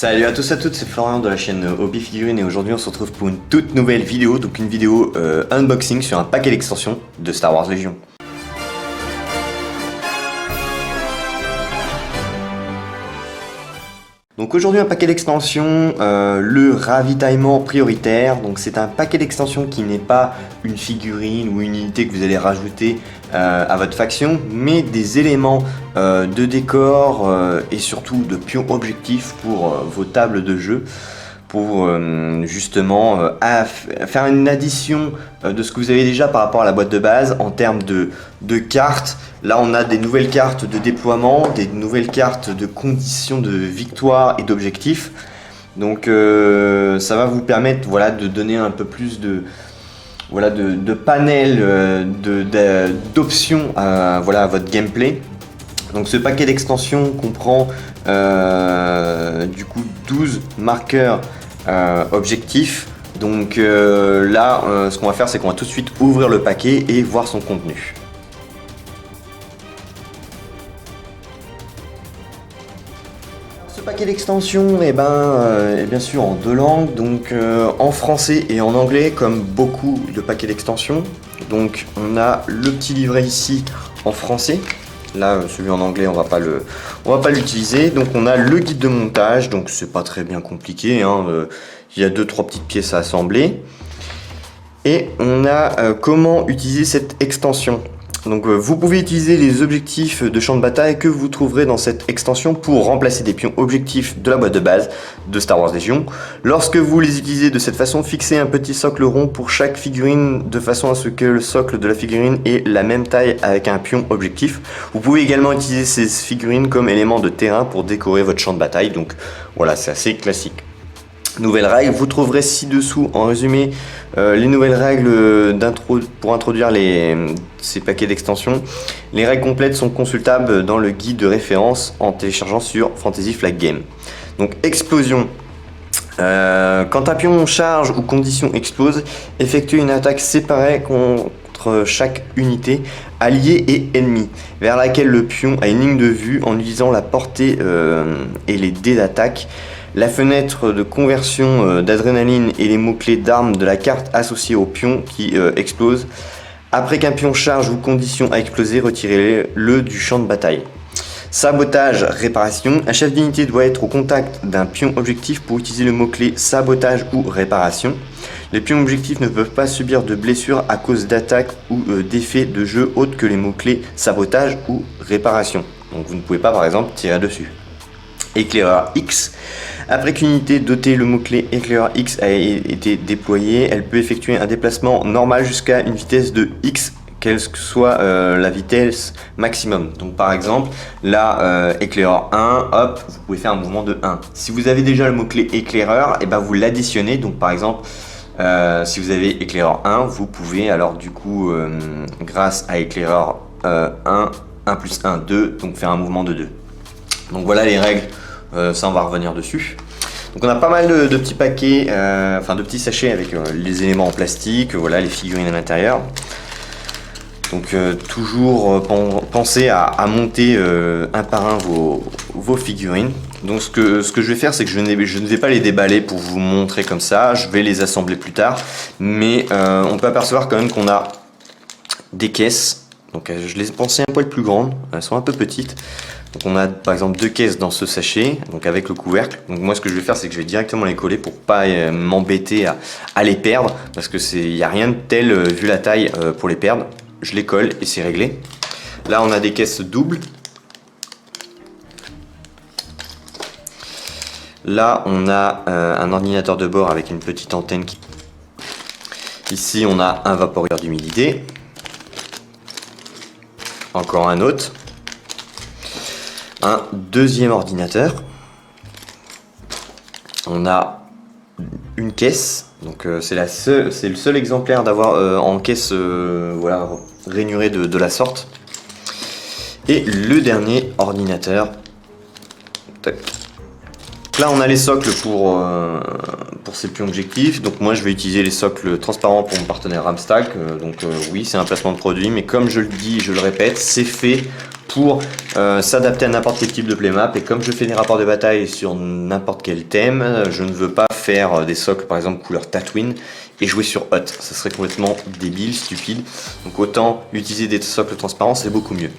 Salut à tous et à toutes, c'est Florian de la chaîne Hobby Figurines et aujourd'hui on se retrouve pour une toute nouvelle vidéo, donc une vidéo unboxing sur un paquet d'extensions de Star Wars Légion. Donc aujourd'hui un paquet d'extensions, le ravitaillement prioritaire, donc c'est un paquet d'extensions qui n'est pas une figurine ou une unité que vous allez rajouter à votre faction, mais des éléments de décor et surtout de pions objectifs pour vos tables de jeu, pour justement faire une addition de ce que vous avez déjà par rapport à la boîte de base en termes de cartes. Là on a des nouvelles cartes de déploiement, des nouvelles cartes de conditions de victoire et d'objectifs. Donc ça va vous permettre de donner un peu plus de panel d'options à votre gameplay. Donc ce paquet d'extensions comprend du coup 12 marqueurs objectifs. Donc là ce qu'on va faire, c'est qu'on va tout de suite ouvrir le paquet et voir son contenu. Ce paquet d'extensions est bien sûr en deux langues, donc en français et en anglais comme beaucoup de paquets d'extensions. Donc on a le petit livret ici en français. Là, celui en anglais, on va pas l'utiliser. Donc on a le guide de montage, donc c'est pas très bien compliqué, hein. Il y a 2-3 petites pièces à assembler. Et on a comment utiliser cette extension. Donc vous pouvez utiliser les objectifs de champ de bataille que vous trouverez dans cette extension pour remplacer des pions objectifs de la boîte de base de Star Wars Légion. Lorsque vous les utilisez de cette façon, fixez un petit socle rond pour chaque figurine de façon à ce que le socle de la figurine ait la même taille avec un pion objectif. Vous pouvez également utiliser ces figurines comme éléments de terrain pour décorer votre champ de bataille. Donc voilà, c'est assez classique. Nouvelles règles, vous trouverez ci-dessous en résumé les nouvelles règles pour introduire ces paquets d'extensions. Les règles complètes sont consultables dans le guide de référence en téléchargeant sur Fantasy Flight Games. Donc explosion. Quand un pion charge ou condition explose, effectuez une attaque séparée contre chaque unité, alliée et ennemie, vers laquelle le pion a une ligne de vue en utilisant la portée et les dés d'attaque. La fenêtre de conversion d'adrénaline et les mots-clés d'armes de la carte associée au pion qui explose. Après qu'un pion charge ou condition a explosé, retirez-le du champ de bataille. Sabotage, réparation. Un chef d'unité doit être au contact d'un pion objectif pour utiliser le mot-clé sabotage ou réparation. Les pions objectifs ne peuvent pas subir de blessures à cause d'attaques ou d'effets de jeu autres que les mots-clés sabotage ou réparation. Donc vous ne pouvez pas par exemple tirer dessus. Éclaireur X. Après qu'une unité dotée le mot-clé éclaireur X a été déployée, elle peut effectuer un déplacement normal jusqu'à une vitesse de X, quelle que soit la vitesse maximum. Donc par exemple, là, éclaireur 1, hop, vous pouvez faire un mouvement de 1. Si vous avez déjà le mot-clé éclaireur, et vous l'additionnez. Donc par exemple, si vous avez éclaireur 1, vous pouvez alors du coup, grâce à éclaireur 1 plus 1, 2, donc faire un mouvement de 2. Donc voilà les règles. Ça on va revenir dessus. Donc on a pas mal de petits paquets, de petits sachets avec les éléments en plastique, voilà les figurines à l'intérieur. Donc toujours pensez à monter un par un vos figurines. Donc ce que je vais faire, c'est que je ne vais pas les déballer pour vous montrer comme ça, je vais les assembler plus tard. Mais on peut apercevoir quand même qu'on a des caisses. Donc je les ai pensées un poil plus grandes, elles sont un peu petites. Donc on a par exemple 2 caisses dans ce sachet, donc avec le couvercle. Donc moi ce que je vais faire, c'est que je vais directement les coller pour pas m'embêter à les perdre, parce que il n'y a rien de tel vu la taille pour les perdre. Je les colle et c'est réglé. Là on a des caisses doubles. Là on a un ordinateur de bord avec une petite antenne. Ici on a un vaporeur d'humidité. Encore un autre. Un deuxième ordinateur. On a une caisse. Donc c'est le seul exemplaire d'avoir en caisse rainurée de la sorte. Et le dernier ordinateur. Tac. Là on a les socles pour ces pions objectifs. Donc moi je vais utiliser les socles transparents pour mon partenaire Ramstack. Oui, c'est un placement de produit, mais comme je le dis, je le répète, c'est fait pour s'adapter à n'importe quel type de playmap. Et comme je fais des rapports de bataille sur n'importe quel thème, je ne veux pas faire des socles par exemple couleur Tatooine et jouer sur Hot. Ça serait complètement débile, stupide. Donc autant utiliser des socles transparents, c'est beaucoup mieux.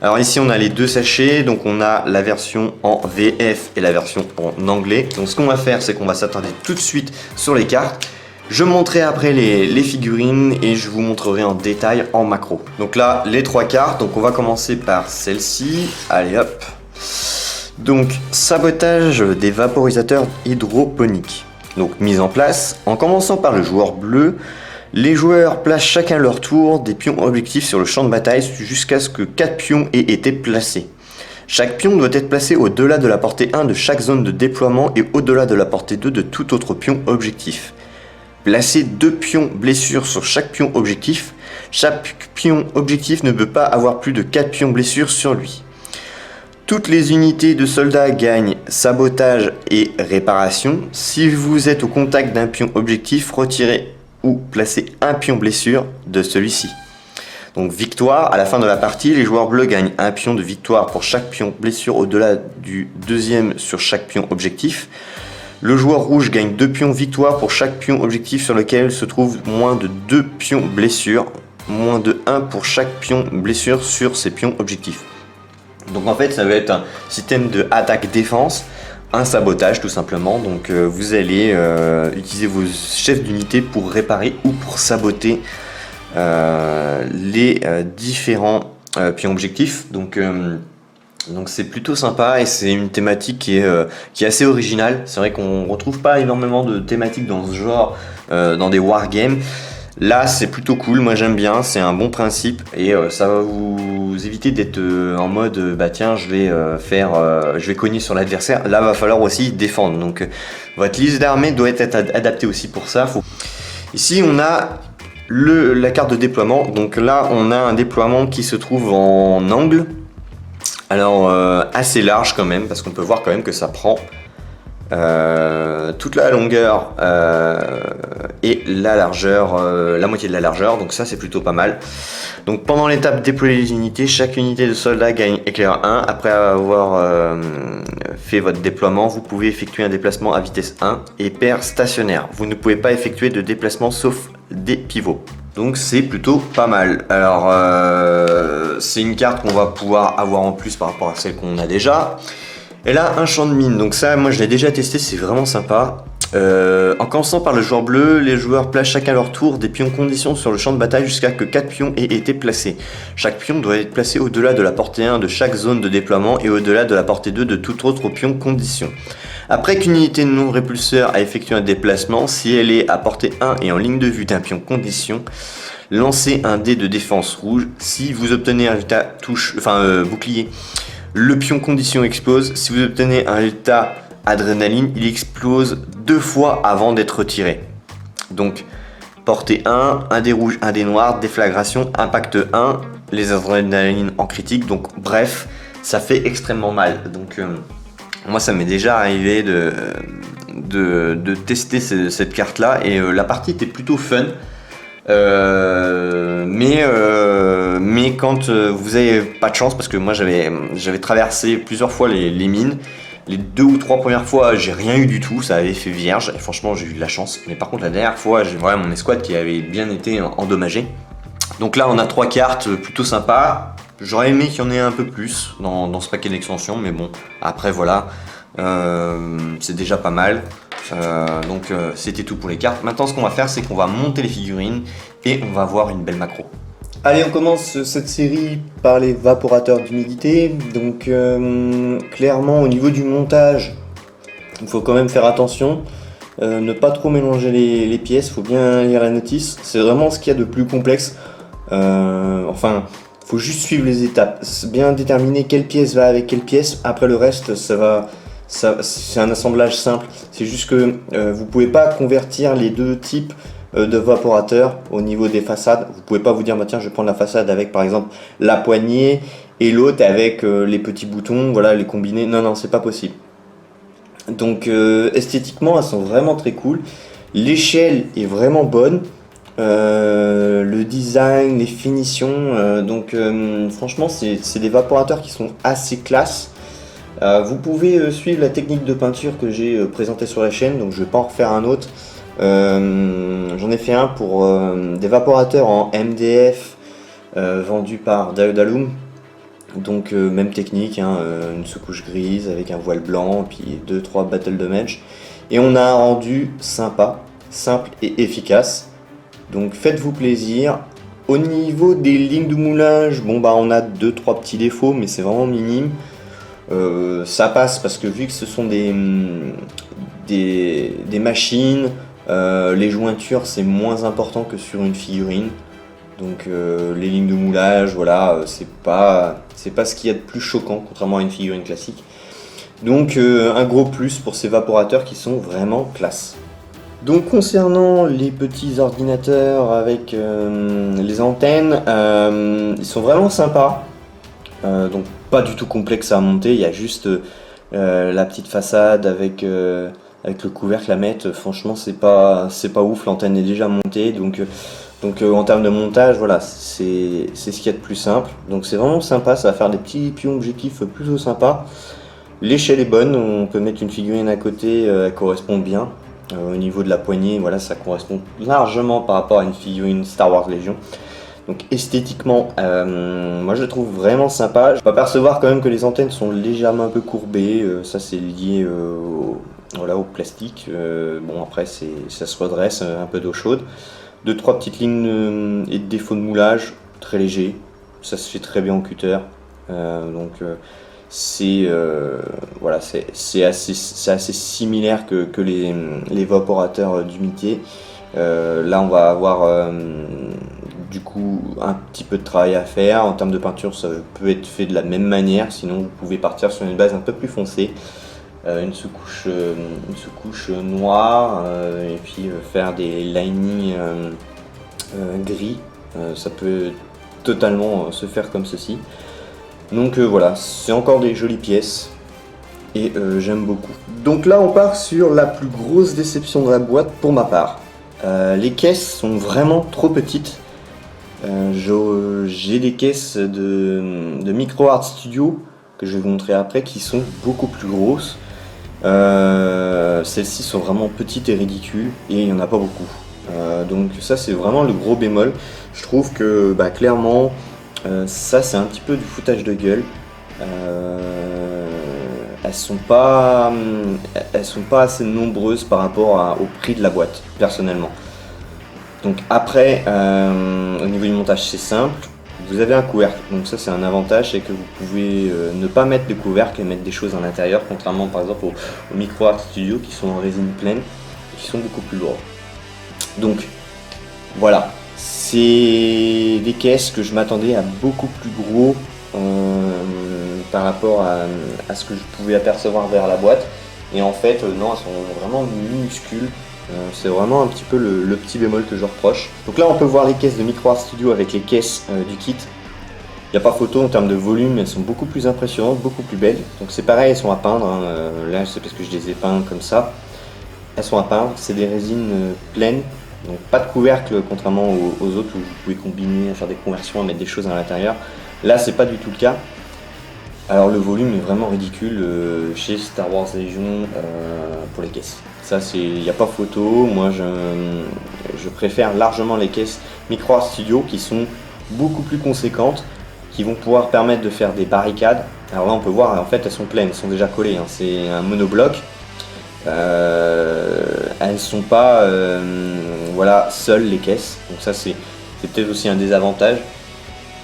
Alors ici on a les deux sachets, donc on a la version en VF et la version en anglais. Donc ce qu'on va faire, c'est qu'on va s'attarder tout de suite sur les cartes. Je montrerai après les figurines et je vous montrerai en détail en macro. Donc là, les trois cartes, donc on va commencer par celle-ci. Allez hop. Donc sabotage des vaporisateurs hydroponiques. Donc mise en place, en commençant par le joueur bleu. Les joueurs placent chacun leur tour des pions objectifs sur le champ de bataille jusqu'à ce que 4 pions aient été placés. Chaque pion doit être placé au-delà de la portée 1 de chaque zone de déploiement et au-delà de la portée 2 de tout autre pion objectif. Placez 2 pions blessures sur chaque pion objectif. Chaque pion objectif ne peut pas avoir plus de 4 pions blessures sur lui. Toutes les unités de soldats gagnent sabotage et réparation. Si vous êtes au contact d'un pion objectif, retirez ou placez un pion blessure de celui-ci. Donc victoire, à la fin de la partie, les joueurs bleus gagnent un pion de victoire pour chaque pion blessure au-delà du deuxième sur chaque pion objectif. Le joueur rouge gagne 2 pions victoire pour chaque pion objectif sur lequel se trouve moins de 2 pions blessure, moins de 1 pour chaque pion blessure sur ces pions objectifs. Donc en fait ça va être un système de attaque-défense, un sabotage tout simplement. Donc vous allez utiliser vos chefs d'unité pour réparer ou pour saboter les différents pions objectifs. Donc c'est plutôt sympa et c'est une thématique qui est assez originale. C'est vrai qu'on ne retrouve pas énormément de thématiques dans ce genre, dans des wargames. Là c'est plutôt cool, moi j'aime bien, c'est un bon principe et ça va vous éviter d'être en mode bah tiens je vais cogner sur l'adversaire. Là va falloir aussi défendre. Donc votre liste d'armée doit être adaptée aussi pour ça. Ici on a la carte de déploiement. Donc là on a un déploiement qui se trouve en angle. Alors assez large quand même, parce qu'on peut voir quand même que ça prend toute la longueur et la largeur, la moitié de la largeur, donc ça c'est plutôt pas mal. Donc pendant l'étape déployer les unités, chaque unité de soldat gagne éclair 1. Après avoir fait votre déploiement, vous pouvez effectuer un déplacement à vitesse 1 et paire stationnaire. Vous ne pouvez pas effectuer de déplacement sauf des pivots. Donc c'est plutôt pas mal. Alors c'est une carte qu'on va pouvoir avoir en plus par rapport à celle qu'on a déjà. Elle a un champ de mine, donc ça moi je l'ai déjà testé, c'est vraiment sympa. En commençant par le joueur bleu, les joueurs placent chacun leur tour des pions conditions sur le champ de bataille jusqu'à que 4 pions aient été placés. Chaque pion doit être placé au-delà de la portée 1 de chaque zone de déploiement et au-delà de la portée 2 de tout autre pion condition. Après qu'une unité non répulseur a effectué un déplacement, si elle est à portée 1 et en ligne de vue d'un pion condition, lancez un dé de défense rouge. Si vous obtenez un résultat bouclier, le pion condition explose. Si vous obtenez un résultat adrénaline, il explose 2 fois avant d'être tiré. Donc portée 1, un dé rouge, un dé noir, déflagration, impact 1, les adrénalines en critique. Donc bref, ça fait extrêmement mal. Donc moi ça m'est déjà arrivé de tester cette carte là et la partie était plutôt fun. Mais quand vous avez pas de chance, parce que moi j'avais traversé plusieurs fois les mines, les 2 ou 3 premières fois j'ai rien eu du tout, ça avait fait vierge et franchement j'ai eu de la chance. Mais par contre la dernière fois j'ai vraiment mon escouade qui avait bien été endommagée. Donc là on a 3 cartes plutôt sympas. J'aurais aimé qu'il y en ait un peu plus dans ce paquet d'extensions, mais bon après voilà, c'est déjà pas mal. Donc c'était tout pour les cartes. Maintenant ce qu'on va faire c'est qu'on va monter les figurines et on va voir une belle macro. Allez, on commence cette série par les vaporateurs d'humidité. Donc clairement au niveau du montage, il faut quand même faire attention, ne pas trop mélanger les pièces, il faut bien lire la notice. C'est vraiment ce qu'il y a de plus complexe. Faut juste suivre les étapes, bien déterminer quelle pièce va avec quelle pièce. Après le reste c'est un assemblage simple. C'est juste que vous pouvez pas convertir les deux types de vaporateurs au niveau des façades. Vous pouvez pas vous dire bah tiens je vais prendre la façade avec par exemple la poignée et l'autre avec les petits boutons, voilà, les combiner. Non, c'est pas possible. Donc esthétiquement elles sont vraiment très cool. L'échelle est vraiment bonne. Le design, les finitions, franchement c'est des vaporateurs qui sont assez classe. Vous pouvez suivre la technique de peinture que j'ai présentée sur la chaîne, donc je vais pas en refaire un autre. J'en ai fait un pour des vaporateurs en MDF vendus par Diodalum. Donc même technique, hein, une sous-couche grise avec un voile blanc, puis 2-3 battles de match. Et on a un rendu sympa, simple et efficace. Donc faites-vous plaisir. Au niveau des lignes de moulage, bon bah on a 2-3 petits défauts, mais c'est vraiment minime. Ça passe parce que vu que ce sont des machines, les jointures c'est moins important que sur une figurine. Donc les lignes de moulage, voilà, c'est pas ce qu'il y a de plus choquant contrairement à une figurine classique. Donc un gros plus pour ces vaporateurs qui sont vraiment classe. Donc concernant les petits ordinateurs avec les antennes, ils sont vraiment sympas. Donc pas du tout complexe à monter, il y a juste la petite façade avec le couvercle à mettre. Franchement c'est pas ouf, l'antenne est déjà montée, donc en termes de montage, voilà, c'est ce qu'il y a de plus simple. Donc c'est vraiment sympa, ça va faire des petits pions objectifs plutôt sympas. L'échelle est bonne, on peut mettre une figurine à côté, elle correspond bien. Au niveau de la poignée, voilà, ça correspond largement par rapport à une figurine Star Wars Légion. Donc esthétiquement, moi je le trouve vraiment sympa. Je peux apercevoir quand même que les antennes sont légèrement un peu courbées, ça c'est lié voilà, au plastique. Bon après ça se redresse, un peu d'eau chaude. 2-3 petites lignes et de défauts de moulage, très léger, ça se fait très bien en cutter. Voilà, c'est assez similaire que les vaporateurs d'humidité. Là on va avoir du coup un petit peu de travail à faire. En termes de peinture ça peut être fait de la même manière, sinon vous pouvez partir sur une base un peu plus foncée, une sous-couche noire, et puis faire des linings gris. Ça peut totalement se faire comme ceci. Donc voilà, c'est encore des jolies pièces et j'aime beaucoup. Donc là on part sur la plus grosse déception de la boîte pour ma part. Les caisses sont vraiment trop petites. J'ai des caisses de Micro Art Studio que je vais vous montrer après qui sont beaucoup plus grosses. Celles-ci sont vraiment petites et ridicules et il n'y en a pas beaucoup. Donc ça c'est vraiment le gros bémol. Je trouve que clairement ça c'est un petit peu du foutage de gueule. Elles sont pas assez nombreuses par rapport au prix de la boîte, personnellement. Donc après, au niveau du montage c'est simple, vous avez un couvercle, donc ça c'est un avantage, c'est que vous pouvez ne pas mettre de couvercle et mettre des choses à l'intérieur, contrairement par exemple aux Micro Art Studio qui sont en résine pleine et qui sont beaucoup plus lourds. Donc voilà, c'est des caisses que je m'attendais à beaucoup plus gros par rapport à ce que je pouvais apercevoir vers la boîte, et en fait non, elles sont vraiment minuscules. C'est vraiment un petit peu le petit bémol que je reproche. Donc là on peut voir les caisses de Micro Art Studio avec les caisses du kit. Il n'y a pas photo en termes de volume, elles sont beaucoup plus impressionnantes, beaucoup plus belles. Donc c'est pareil, elles sont à peindre, hein. Là c'est parce que je les ai peintes comme ça. Elles sont à peindre, c'est des résines pleines, donc pas de couvercle contrairement aux autres où vous pouvez combiner, faire des conversions, à mettre des choses à l'intérieur. Là c'est pas du tout le cas. Alors le volume est vraiment ridicule chez Star Wars Legion pour les caisses. Ça il n'y a pas photo. Moi je préfère largement les caisses Micro Art Studio qui sont beaucoup plus conséquentes, qui vont pouvoir permettre de faire des barricades. Alors là on peut voir, en fait elles sont pleines, elles sont déjà collées, hein. C'est un monobloc. Elles sont pas voilà, seules les caisses, donc ça c'est peut-être aussi un désavantage.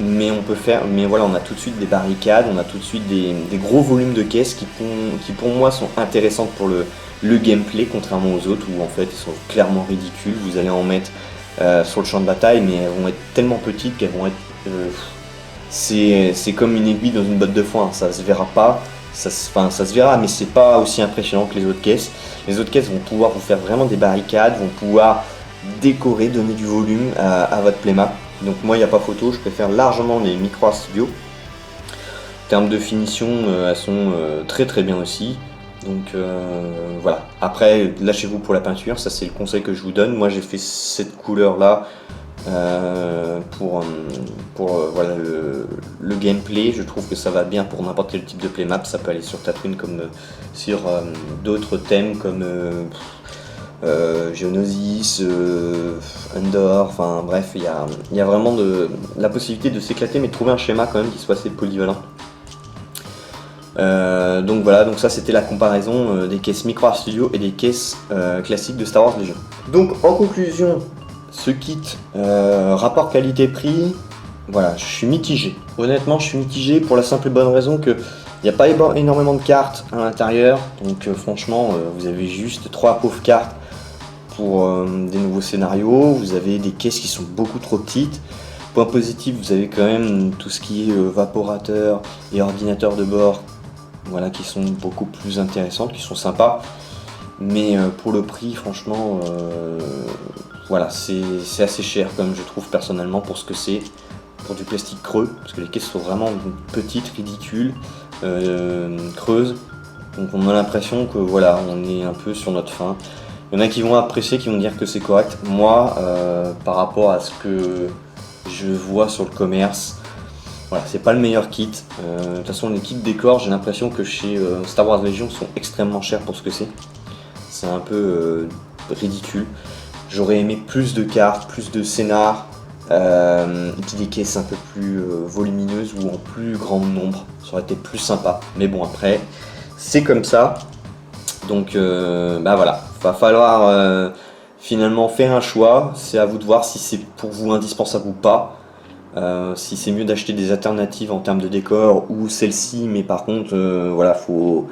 Mais on peut faire, mais voilà, on a tout de suite des barricades, on a tout de suite des gros volumes de caisses qui pour moi sont intéressantes pour le gameplay, contrairement aux autres où en fait elles sont clairement ridicules. Vous allez en mettre sur le champ de bataille, mais elles vont être tellement petites qu'elles vont être c'est comme une aiguille dans une botte de foin, ça se verra pas, ça se verra, mais c'est pas aussi impressionnant que les autres caisses. Les autres caisses vont pouvoir vous faire vraiment des barricades, vont pouvoir décorer, donner du volume à votre playmat. Donc moi il n'y a pas photo, je préfère largement les Micro Art Studio. En termes de finition, elles sont très très bien aussi. Donc voilà, après lâchez-vous pour la peinture, ça c'est le conseil que je vous donne. Moi j'ai fait cette couleur là pour voilà, le gameplay. Je trouve que ça va bien pour n'importe quel type de playmap. Ça peut aller sur Tatooine comme sur d'autres thèmes comme Geonosis, Endor, enfin bref, il y a vraiment la possibilité de s'éclater mais de trouver un schéma quand même qui soit assez polyvalent. Donc voilà, donc ça c'était la comparaison des caisses Micro Studio et des caisses classiques de Star Wars Legion. Donc en conclusion, ce kit rapport qualité-prix, voilà, je suis mitigé. Honnêtement, je suis mitigé pour la simple et bonne raison que il n'y a pas énormément de cartes à l'intérieur, donc franchement, vous avez juste 3 pauvres cartes pour des nouveaux scénarios. Vous avez des caisses qui sont beaucoup trop petites. Point positif, vous avez quand même tout ce qui est vaporateur et ordinateur de bord, voilà, qui sont beaucoup plus intéressantes, qui sont sympas. Mais pour le prix, franchement, voilà, c'est assez cher comme je trouve personnellement pour ce que c'est, pour du plastique creux, parce que les caisses sont vraiment petites, ridicules, creuses. Donc on a l'impression que voilà, on est un peu sur notre fin. Il y en a qui vont apprécier, qui vont dire que c'est correct. Moi, par rapport à ce que je vois sur le commerce, voilà, c'est pas le meilleur kit. De toute façon, les kits décor, j'ai l'impression que chez Star Wars Legion sont extrêmement chers pour ce que c'est. C'est un peu ridicule. J'aurais aimé plus de cartes, plus de scénars, et puis des caisses un peu plus volumineuses ou en plus grand nombre. Ça aurait été plus sympa. Mais bon, après, c'est comme ça. Donc, bah voilà, va falloir finalement faire un choix. C'est à vous de voir si c'est pour vous indispensable ou pas. Si c'est mieux d'acheter des alternatives en termes de décor ou celle-ci, mais par contre, voilà, faut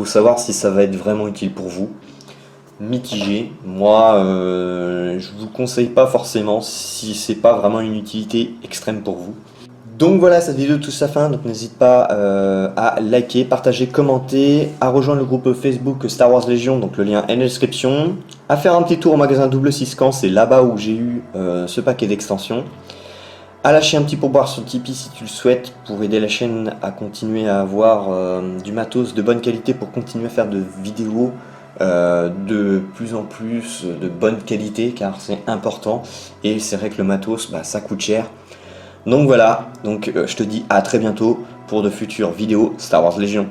savoir si ça va être vraiment utile pour vous. Mitigé, moi, je vous conseille pas forcément si c'est pas vraiment une utilité extrême pour vous. Donc voilà, cette vidéo touche sa fin, donc n'hésite pas à liker, partager, commenter, à rejoindre le groupe Facebook Star Wars Legion, donc le lien est en description, à faire un petit tour au magasin Double 6 Camp, c'est là-bas où j'ai eu ce paquet d'extensions, à lâcher un petit pourboire sur Tipeee si tu le souhaites, pour aider la chaîne à continuer à avoir du matos de bonne qualité pour continuer à faire de vidéos de plus en plus de bonne qualité, car c'est important, et c'est vrai que le matos, bah, ça coûte cher. Donc voilà, donc je te dis à très bientôt pour de futures vidéos Star Wars Legion.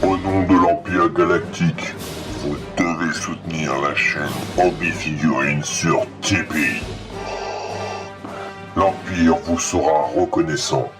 Au nom de l'Empire Galactique, vous devez soutenir la chaîne Hobby Figurines sur Tipeee. L'Empire vous sera reconnaissant.